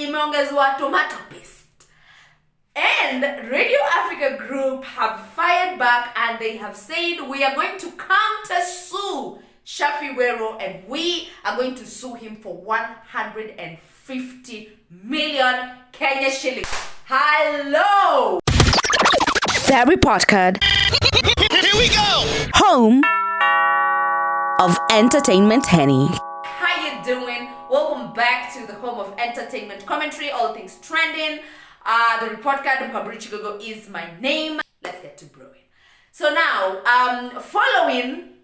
imeongezwa tomato paste. And Radio Africa Group have fired back and they have said we are going to countersue Shaffie Weru and we are going to sue him for 150 million Kenya shillings. Hello! Very podcast. Here we go! Home of Entertainment Henny. How you doing? Welcome back to the home of entertainment commentary, all things trending. The report card Mkaburi Chigogo is my name. Let's get to brewing. So now, following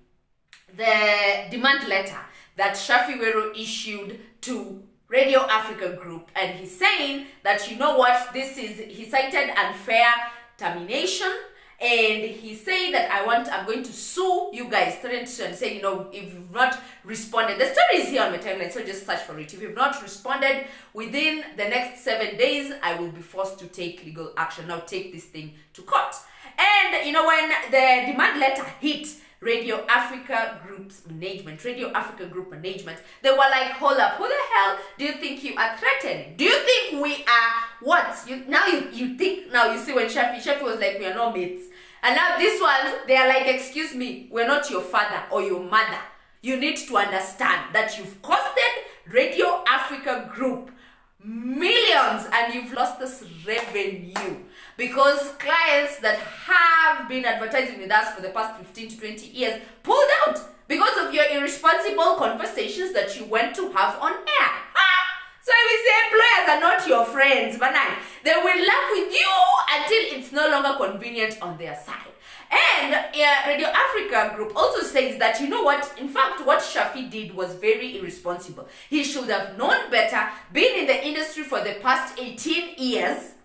the demand letter that Shaffie Weru issued to Radio Africa Group, and he's saying that, you know what, he cited unfair termination, and he said that I'm going to sue you guys, threatened to, and say, you know, if you've not responded, the story is here on my timeline, so just search for it. If you've not responded within the next 7 days, I will be forced to take legal action. Now take this thing to court. And you know, when the demand letter hit Radio Africa Group management, they were like, hold up, who the hell do you think you are threatening? Do you think we are what? You think now you see when Shaffie was like, we are not mates. And now this one, they are like, excuse me, we're not your father or your mother. You need to understand that you've costed Radio Africa Group millions and you've lost this revenue because clients that have been advertising with us for the past 15 to 20 years pulled out because of your irresponsible conversations that you went to have on air. So I will say employers are not your friends, but they will laugh with you until it's no longer convenient on their side. And Radio Africa Group also says that, you know what, in fact, what Shaffie did was very irresponsible. He should have known better, been in the industry for the past 18 years.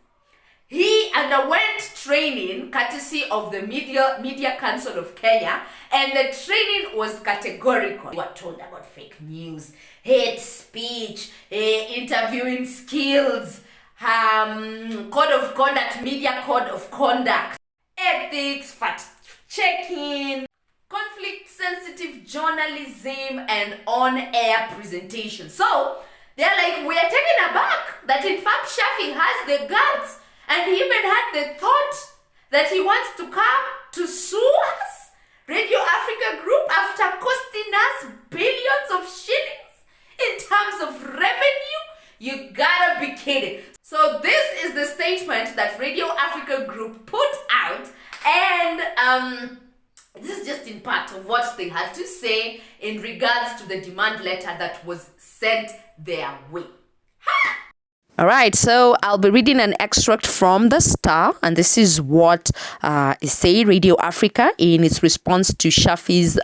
He underwent training courtesy of the Media Council of Kenya, and the training was categorical. You were told about fake news, hate speech, interviewing skills, code of conduct, media code of conduct, ethics, fact-checking, conflict-sensitive journalism, and on-air presentation. So, they're like, we are taken aback that in fact Shaffie has the guts, and he even had the thought that he wants to come to sue us, Radio Africa Group, after costing us billions of shillings in terms of revenue. You gotta be kidding. So this is the statement that Radio Africa Group put out, and this is just in part of what they had to say in regards to the demand letter that was sent their way. All right, so I'll be reading an extract from The Star, and this is what say Radio Africa in its response to Shaffie's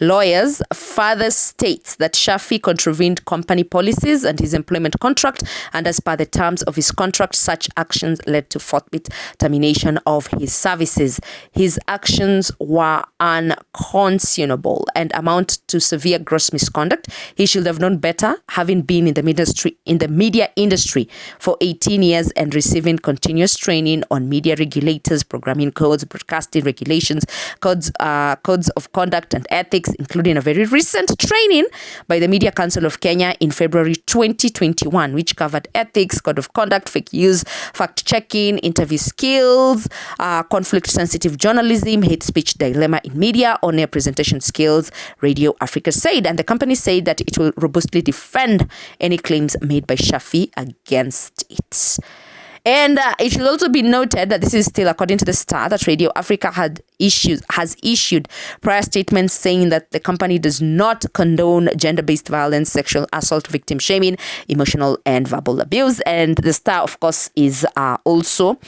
lawyers further states that Shaffie contravened company policies and his employment contract, and as per the terms of his contract, such actions led to forthwith termination of his services. His actions were unconscionable and amount to severe gross misconduct. He should have known better, having been in the media industry for 18 years and receiving continuous training on media regulators, programming codes, broadcasting regulations, codes of conduct and ethics, including a very recent training by the Media Council of Kenya in February 2021, which covered ethics, code of conduct, fake news, fact-checking, interview skills, conflict-sensitive journalism, hate speech dilemma in media, on-air presentation skills, Radio Africa said. And the company said that it will robustly defend any claims made by Shaffie against it. And it should also be noted that this is still according to The Star, that Radio Africa has issued prior statements saying that the company does not condone gender-based violence, sexual assault, victim shaming, emotional and verbal abuse. And The Star, of course, is also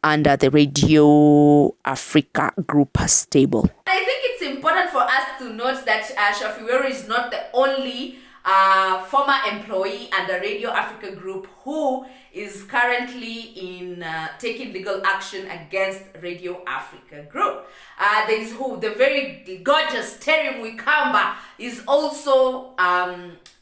under the Radio Africa Group stable. I think it's important for us to note that Shaffie Weru is not the only former employee under Radio Africa Group who is currently in taking legal action against Radio Africa Group. There is the very gorgeous Terry Mwikamba is also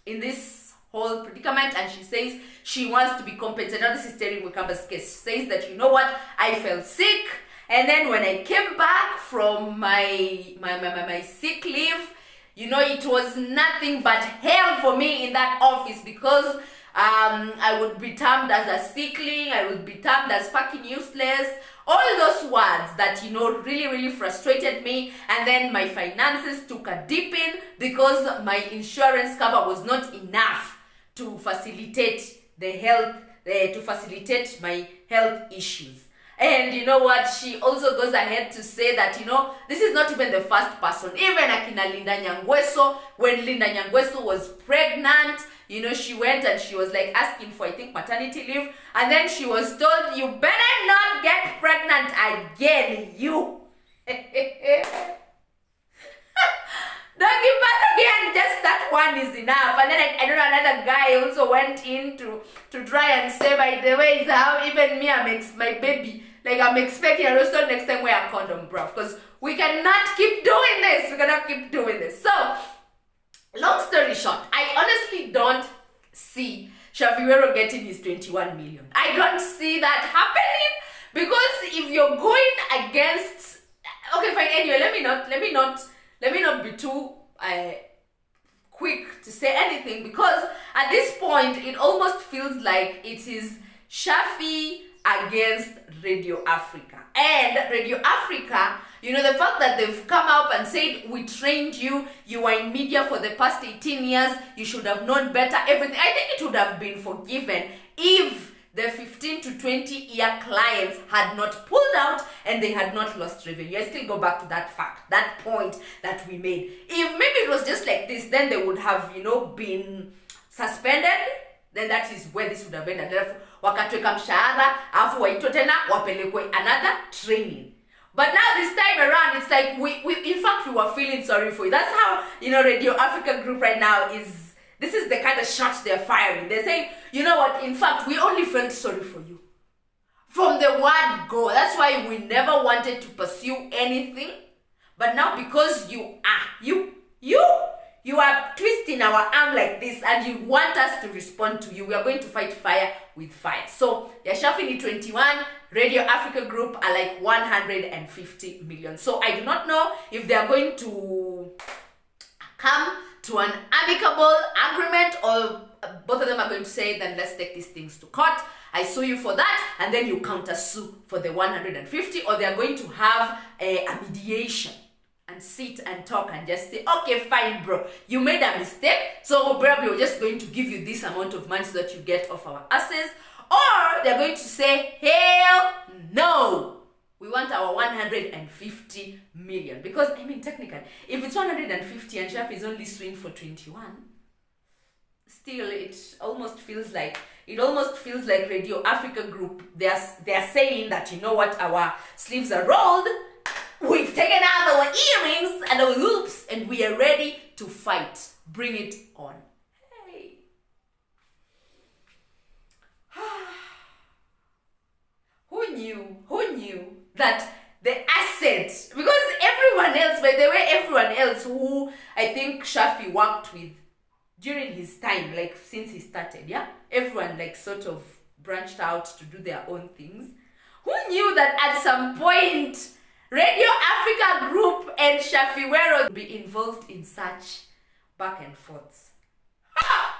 in this whole predicament, and she says she wants to be compensated. Now this is Terry Mwikamba's case. She says that, you know what, I fell sick, and then when I came back from my sick leave, you know, it was nothing but hell for me in that office because I would be termed as a sickling, I would be termed as fucking useless, all those words that, you know, really, really frustrated me. And then my finances took a dipping because my insurance cover was not enough to facilitate the health, to facilitate my health issues. And you know what, she also goes ahead to say that, you know, this is not even the first person. Even Akina Linda Nyangweso, when Linda Nyangweso was pregnant, you know, she went and she was like asking for, I think, maternity leave. And then she was told, you better not get pregnant again, you. Don't give birth again, just that one is enough. And then I don't know, another guy also went in to try and say, by the way, is how even me, my baby, like I'm expecting a roster next time wear a condom, bro. Because we cannot keep doing this. We cannot keep doing this. So, long story short, I honestly don't see Shaffie Weru getting his 21 million. I don't see that happening, because if you're going against, okay, fine, anyway, let me not be too quick to say anything, because at this point it almost feels like it is Shaffie against Radio Africa. And Radio Africa, you know, the fact that they've come up and said, we trained you, you were in media for the past 18 years, you should have known better, everything. I think it would have been forgiven if the 15 to 20 year clients had not pulled out and they had not lost revenue. I still go back to that fact, that point that we made. If maybe it was just like this, then they would have, you know, been suspended. Then that is where this would have ended. Wakatweka mshahara, afu waitwe tena wapelekwe another training. But now this time around, it's like we in fact we were feeling sorry for you. That's how, you know, Radio Africa Group right now is. This is the kind of shots they're firing. They're saying, you know what, in fact, we only felt sorry for you. From the word go. That's why we never wanted to pursue anything. But now because you are twisting our arm like this and you want us to respond to you, we are going to fight fire with fire. So, Shaffie 21, Radio Africa Group are like 150 million. So, I do not know if they are going to come to an amicable agreement, or both of them are going to say, then let's take these things to court. I sue you for that, and then you countersue for the 150, or they are going to have a mediation and sit and talk and just say, okay, fine, bro, you made a mistake, so probably we're just going to give you this amount of money so that you get off our asses. Or they're going to say, hell no, we want our 150 million. Because, I mean, technically, if it's 150 and Shaffie is only suing for 21, still it almost feels like Radio Africa Group, they're saying that, you know what, our sleeves are rolled, we've taken out our earrings and our hoops, and we are ready to fight. Bring it on. Hey. Who knew that the assets, because everyone else, by the way, everyone else who I think Shaffie worked with during his time, like since he started, yeah, everyone like sort of branched out to do their own things. Who knew that at some point Radio Africa Group and Shaffie Weru would be involved in such back and forths? Ha!